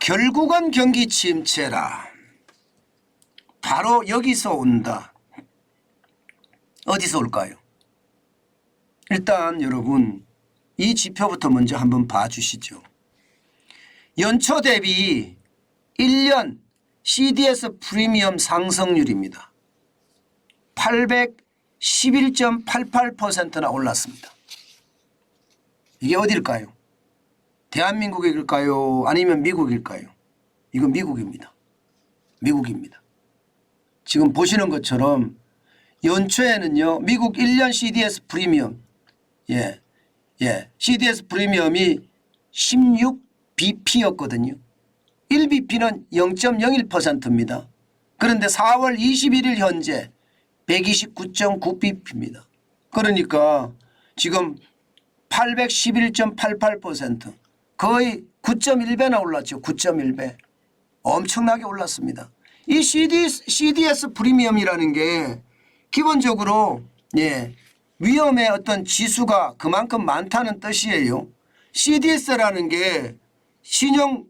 결국은 경기 침체라. 바로 여기서 온다. 어디서 올까요? 일단 여러분 이 지표부터 먼저 한번 봐주시죠. 연초 대비 1년 CDS 프리미엄 상승률입니다. 811.88%나 올랐습니다. 이게 어딜까요? 대한민국일까요? 아니면 미국일까요? 이건 미국입니다. 미국입니다. 지금 보시는 것처럼 연초에는요, 미국 1년 CDS 프리미엄, CDS 프리미엄이 16bp였거든요. 1bp는 0.01%입니다. 그런데 4월 21일 현재 129.9bp입니다. 그러니까 지금 811.88% 거의 9.1배나 올랐죠. 9.1배. 엄청나게 올랐습니다. 이 CDS 프리미엄이라는 게 기본적으로 위험의 어떤 지수가 그만큼 많다는 뜻이에요. CDS라는 게 신용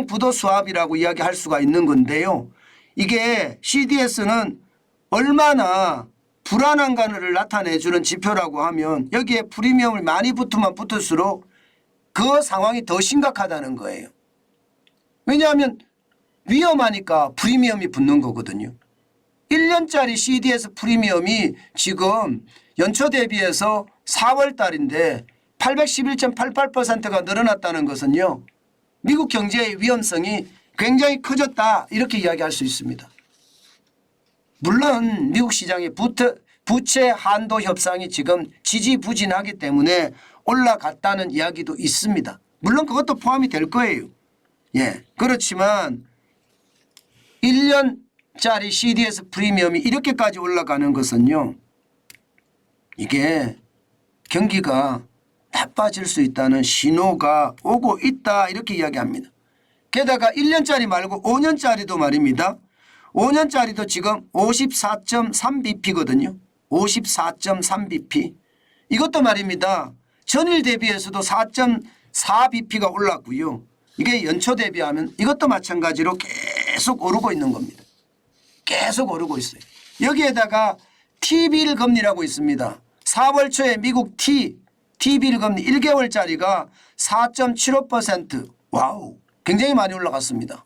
부도 수합이라고 이야기할 수가 있는 건데요. 이게 CDS는 얼마나 불안한가를 나타내주는 지표라고 하면 여기에 프리미엄을 많이 붙으면 붙을수록 그 상황이 더 심각하다는 거예요. 왜냐하면 위험하니까 프리미엄이 붙는 거거든요. 1년짜리 CDS 프리미엄이 지금 연초 대비해서 4월 달인데 811.88%가 늘어났다는 것은요. 미국 경제의 위험성이 굉장히 커졌다 이렇게 이야기할 수 있습니다. 물론 미국 시장의 부채 한도 협상이 지금 지지부진하기 때문에 올라갔다는 이야기도 있습니다. 물론 그것도 포함이 될 거예요. 그렇지만 1년짜리 CDS 프리미엄이 이렇게까지 올라가는 것은요. 이게 경기가 나빠질 수 있다는 신호가 오고 있다 이렇게 이야기합니다. 게다가 1년짜리 말고 5년짜리도 말입니다. 5년짜리도 지금 54.3bp거든요. 54.3bp. 이것도 말입니다. 전일 대비해서도 4.4bp가 올랐고요. 이게 연초 대비하면 이것도 마찬가지로 계속 오르고 있는 겁니다. 계속 오르고 있어요. 여기에다가 T비일 금리라고 있습니다. 4월 초에 미국 T비일 금리 1개월짜리가 4.75%. 와우. 굉장히 많이 올라갔습니다.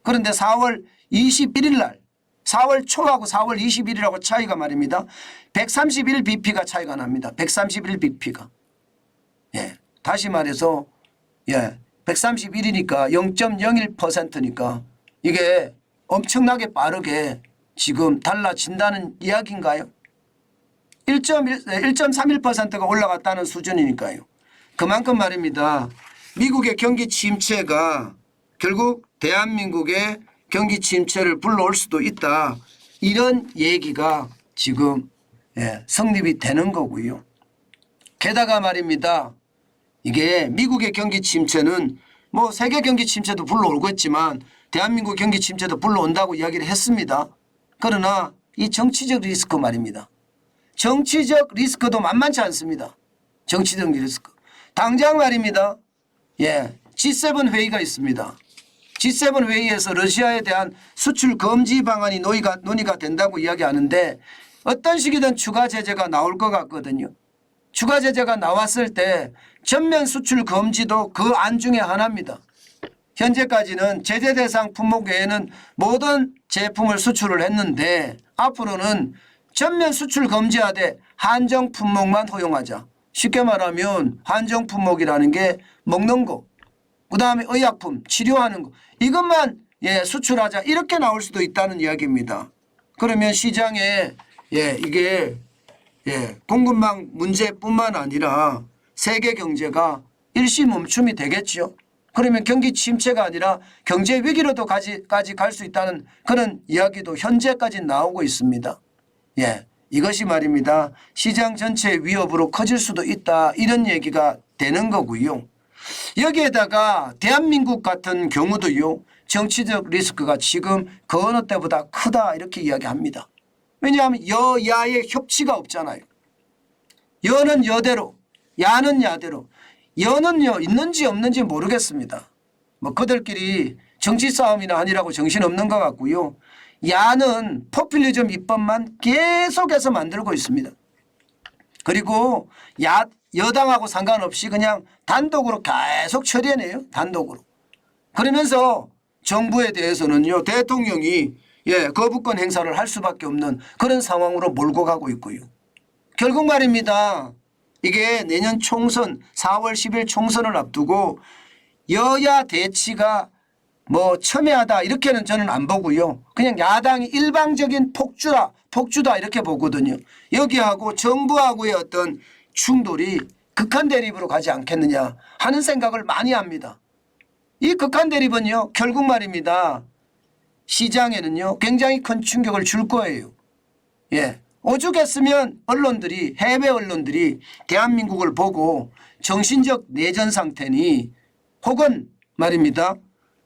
그런데 4월 21일 날 4월 초하고 4월 21일하고 차이가 말입니다. 131bp가 차이가 납니다. 131bp가. 다시 말해서 131이니까 0.01%니까 이게 엄청나게 빠르게 지금 달라진다는 이야기인가요? 1.31%가 올라갔다는 수준이니까요. 그만큼 말입니다. 미국의 경기 침체가 결국 대한민국의 경기 침체를 불러올 수도 있다. 이런 얘기가 지금 성립이 되는 거고요. 게다가 말입니다. 이게 미국의 경기 침체는 뭐 세계 경기 침체도 불러오고 있지만 대한민국 경기 침체도 불러온다고 이야기를 했습니다. 그러나 이 정치적 리스크 말입니다. 정치적 리스크도 만만치 않습니다. 정치적 리스크. 당장 말입니다. G7 회의가 있습니다. G7 회의에서 러시아에 대한 수출 금지 방안이 논의가 된다고 이야기하는데 어떤 식이든 추가 제재가 나올 것 같거든요. 추가 제재가 나왔을 때 전면 수출 금지도 그 안 중에 하나입니다. 현재까지는 제재 대상 품목 외에는 모든 제품을 수출을 했는데 앞으로는 전면 수출 금지하되 한정 품목만 허용하자. 쉽게 말하면 한정 품목이라는 게 먹는 거, 그다음에 의약품, 치료하는 거 이것만 수출하자 이렇게 나올 수도 있다는 이야기입니다. 그러면 시장에 이게 공급망 문제뿐만 아니라 세계 경제가 일시 멈춤이 되겠죠. 그러면 경기 침체가 아니라 경제 위기로도 까지 갈 수 있다는 그런 이야기도 현재까지 나오고 있습니다. 이것이 말입니다. 시장 전체의 위협으로 커질 수도 있다 이런 얘기가 되는 거고요. 여기에다가 대한민국 같은 경우도요. 정치적 리스크가 지금 그 어느 때보다 크다 이렇게 이야기합니다. 왜냐하면 여야의 협치가 없잖아요. 여는 여대로 야는 야대로 여는요 있는지 없는지 모르겠습니다. 뭐 그들끼리 정치 싸움이나 아니라고 정신없는 것 같고요. 야는 포퓰리즘 입법만 계속해서 만들고 있습니다. 그리고 여당하고 상관없이 그냥 단독으로 계속 처리해내요. 단독으로. 그러면서 정부에 대해서는요. 대통령이 거부권 행사를 할 수밖에 없는 그런 상황으로 몰고 가고 있고요. 결국 말입니다. 이게 내년 총선 4월 10일 총선을 앞두고 여야 대치가 뭐 첨예하다 이렇게는 저는 안 보고요. 그냥 야당이 일방적인 폭주다 이렇게 보거든요. 여기하고 정부하고의 어떤 충돌이 극한 대립으로 가지 않겠느냐 하는 생각을 많이 합니다. 이 극한 대립은요. 결국 말입니다. 시장에는요. 굉장히 큰 충격을 줄 거예요. 오죽했으면 언론들이 해외 언론들이 대한민국을 보고 정신적 내전 상태니 혹은 말입니다.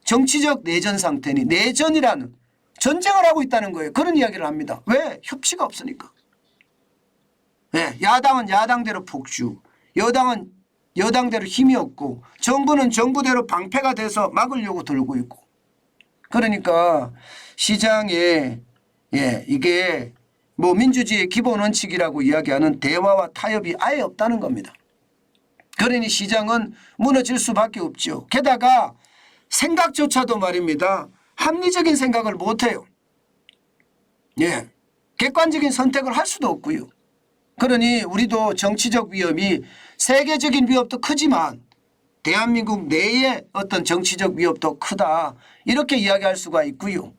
정치적 내전 상태니 내전이라는 전쟁을 하고 있다는 거예요. 그런 이야기를 합니다. 왜? 협치가 없으니까. 야당은 야당대로 폭주, 여당은 여당대로 힘이 없고 정부는 정부대로 방패가 돼서 막으려고 들고 있고. 그러니까 시장에 이게 뭐 민주주의의 기본 원칙이라고 이야기하는 대화와 타협이 아예 없다는 겁니다. 그러니 시장은 무너질 수밖에 없죠. 게다가 생각조차도 말입니다. 합리적인 생각을 못해요. 객관적인 선택을 할 수도 없고요. 그러니 우리도 정치적 위협이 세계적인 위협도 크지만 대한민국 내의 어떤 정치적 위협도 크다. 이렇게 이야기할 수가 있고요.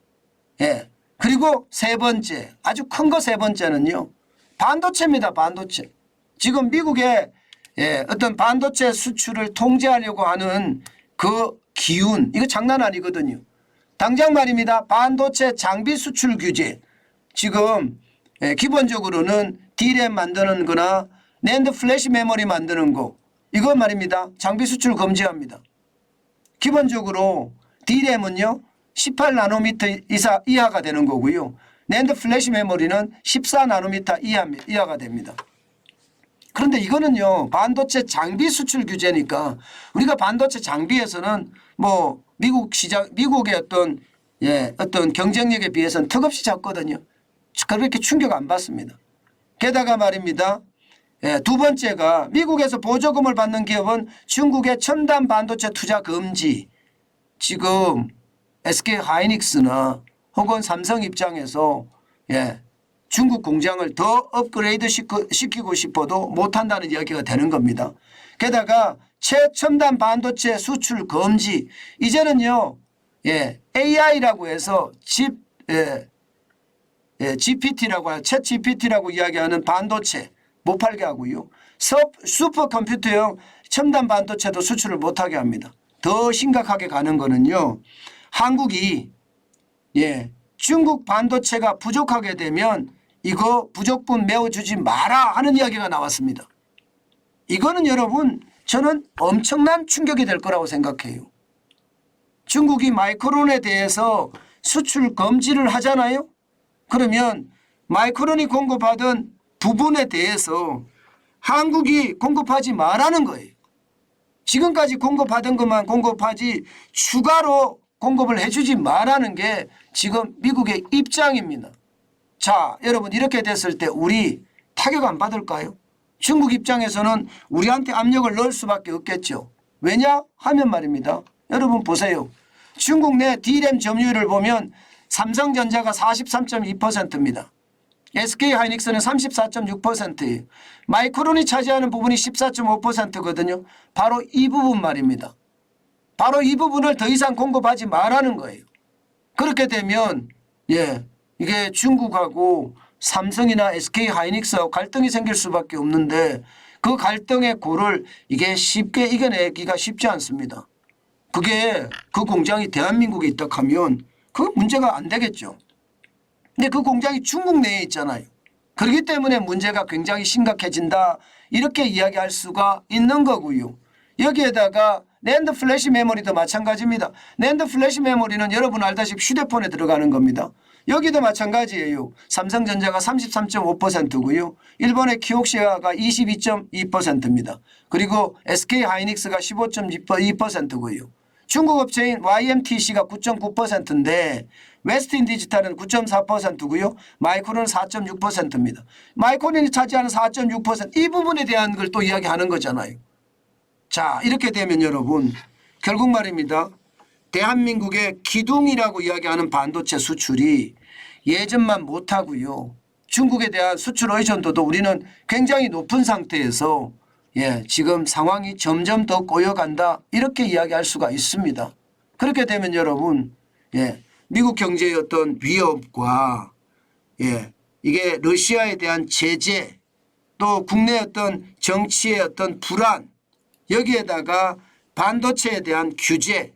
그리고 세 번째, 아주 큰 거 세 번째는요. 반도체입니다. 반도체. 지금 미국의 어떤 반도체 수출을 통제하려고 하는 그 기운, 이거 장난 아니거든요. 당장 말입니다. 반도체 장비 수출 규제. 지금 기본적으로는 D램 만드는 거나 낸드 플래시 메모리 만드는 거. 이거 말입니다. 장비 수출 금지합니다. 기본적으로 D램은요. 18나노미터 이하가 되는 거고요. 낸드 플래시 메모리는 14나노미터 이하가 됩니다. 그런데 이거는요. 반도체 장비 수출 규제니까 우리가 반도체 장비에서는 뭐 미국 시장, 미국의 어떤 경쟁력에 비해서는 턱없이 작거든요. 그렇게 충격 안 받습니다. 게다가 말입니다. 두 번째가 미국에서 보조금을 받는 기업은 중국의 첨단 반도체 투자 금지. 지금 SK 하이닉스나 혹은 삼성 입장에서 중국 공장을 더 업그레이드 시키고 싶어도 못한다는 이야기가 되는 겁니다. 게다가 최첨단 반도체 수출 금지. 이제는요. AI라고 해서 GPT라고 챗 GPT라고 이야기하는 반도체 못 팔게 하고요. 슈퍼컴퓨터용 첨단 반도체도 수출을 못하게 합니다. 더 심각하게 가는 거는요. 한국이 중국 반도체가 부족하게 되면 이거 부족분 메워주지 마라 하는 이야기가 나왔습니다. 이거는 여러분 저는 엄청난 충격이 될 거라고 생각해요. 중국이 마이크론에 대해서 수출 금지를 하잖아요. 그러면 마이크론이 공급하던 부분에 대해서 한국이 공급하지 말라는 거예요. 지금까지 공급하던 것만 공급하지 추가로 공급을 해주지 말라는 게 지금 미국의 입장입니다. 자, 여러분 이렇게 됐을 때 우리 타격 안 받을까요? 중국 입장에서는 우리한테 압력을 넣을 수밖에 없겠죠. 왜냐 하면 말입니다. 여러분 보세요. 중국 내 D램 점유율을 보면 삼성전자가 43.2%입니다. SK하이닉스는 34.6%예요. 마이크론이 차지하는 부분이 14.5%거든요. 바로 이 부분 말입니다. 바로 이 부분을 더 이상 공급하지 말라는 거예요. 그렇게 되면 이게 중국하고 삼성이나 SK하이닉스하고 갈등이 생길 수밖에 없는데 그 갈등의 고를 이게 쉽게 이겨내기가 쉽지 않습니다. 그게 그 공장이 대한민국에 있다 하면 그 문제가 안 되겠죠. 근데 그 공장이 중국 내에 있잖아요. 그렇기 때문에 문제가 굉장히 심각해진다. 이렇게 이야기할 수가 있는 거고요. 여기에다가 낸드 플래시 메모리도 마찬가지입니다. 낸드 플래시 메모리는 여러분 알다시피 휴대폰에 들어가는 겁니다. 여기도 마찬가지예요. 삼성전자가 33.5%고요. 일본의 키옥시아가 22.2%입니다. 그리고 SK하이닉스가 15.2%고요. 중국 업체인 YMTC가 9.9%인데 웨스틴 디지털은 9.4%고요. 마이크론은 4.6%입니다. 마이크론이 차지하는 4.6% 이 부분에 대한 걸 또 이야기하는 거잖아요. 자, 이렇게 되면 여러분 결국 말입니다. 대한민국의 기둥이라고 이야기하는 반도체 수출이 예전만 못하고요. 중국에 대한 수출 의존도도 우리는 굉장히 높은 상태에서 지금 상황이 점점 더 꼬여간다 이렇게 이야기할 수가 있습니다. 그렇게 되면 여러분 미국 경제의 어떤 위협과 이게 러시아에 대한 제재 또 국내 어떤 정치의 어떤 불안 여기에다가 반도체에 대한 규제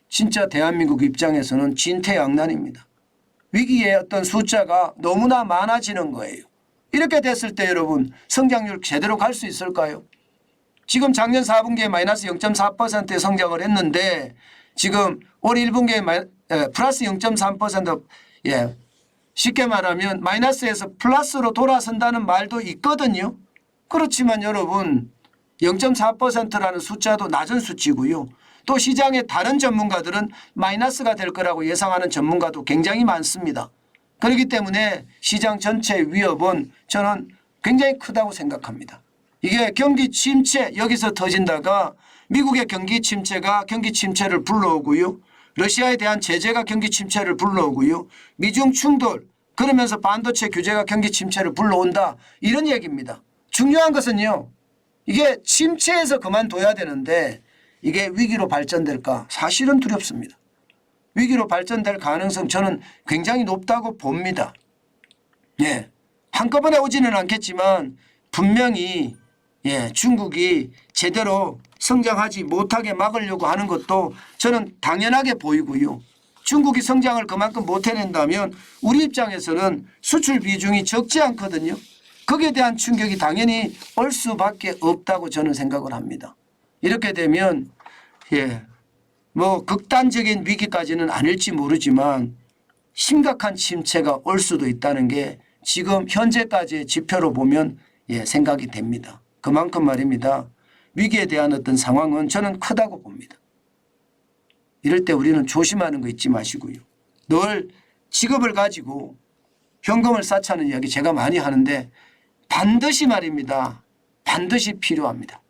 진짜 대한민국 입장에서는 진퇴양난입니다. 위기의 어떤 숫자가 너무나 많아지는 거예요. 이렇게 됐을 때 여러분 성장률 제대로 갈 수 있을까요? 지금 작년 4분기에 마이너스 0.4%의 성장을 했는데 지금 올 1분기에 플러스 0.3% 쉽게 말하면 마이너스에서 플러스로 돌아선다는 말도 있거든요. 그렇지만 여러분 0.4%라는 숫자도 낮은 수치고요. 또 시장의 다른 전문가들은 마이너스가 될 거라고 예상하는 전문가도 굉장히 많습니다. 그렇기 때문에 시장 전체의 위협은 저는 굉장히 크다고 생각합니다. 이게 경기 침체 여기서 터진다가 미국의 경기 침체가 경기 침체를 불러오고요. 러시아에 대한 제재가 경기 침체를 불러오고요. 미중 충돌 그러면서 반도체 규제가 경기 침체를 불러온다 이런 얘기입니다. 중요한 것은요. 이게 침체에서 그만둬야 되는데 이게 위기로 발전될까? 사실은 두렵습니다. 위기로 발전될 가능성 저는 굉장히 높다고 봅니다. 한꺼번에 오지는 않겠지만 분명히 중국이 제대로 성장하지 못하게 막으려고 하는 것도 저는 당연하게 보이고요. 중국이 성장을 그만큼 못 해낸다면 우리 입장에서는 수출 비중이 적지 않거든요. 거기에 대한 충격이 당연히 올 수밖에 없다고 저는 생각을 합니다. 이렇게 되면 뭐 극단적인 위기까지는 아닐지 모르지만 심각한 침체가 올 수도 있다는 게 지금 현재까지의 지표로 보면 생각이 됩니다. 그만큼 말입니다. 위기에 대한 어떤 상황은 저는 크다고 봅니다. 이럴 때 우리는 조심하는 거 잊지 마시고요. 늘 직업을 가지고 현금을 쌓자는 이야기 제가 많이 하는데 반드시 말입니다. 반드시 필요합니다.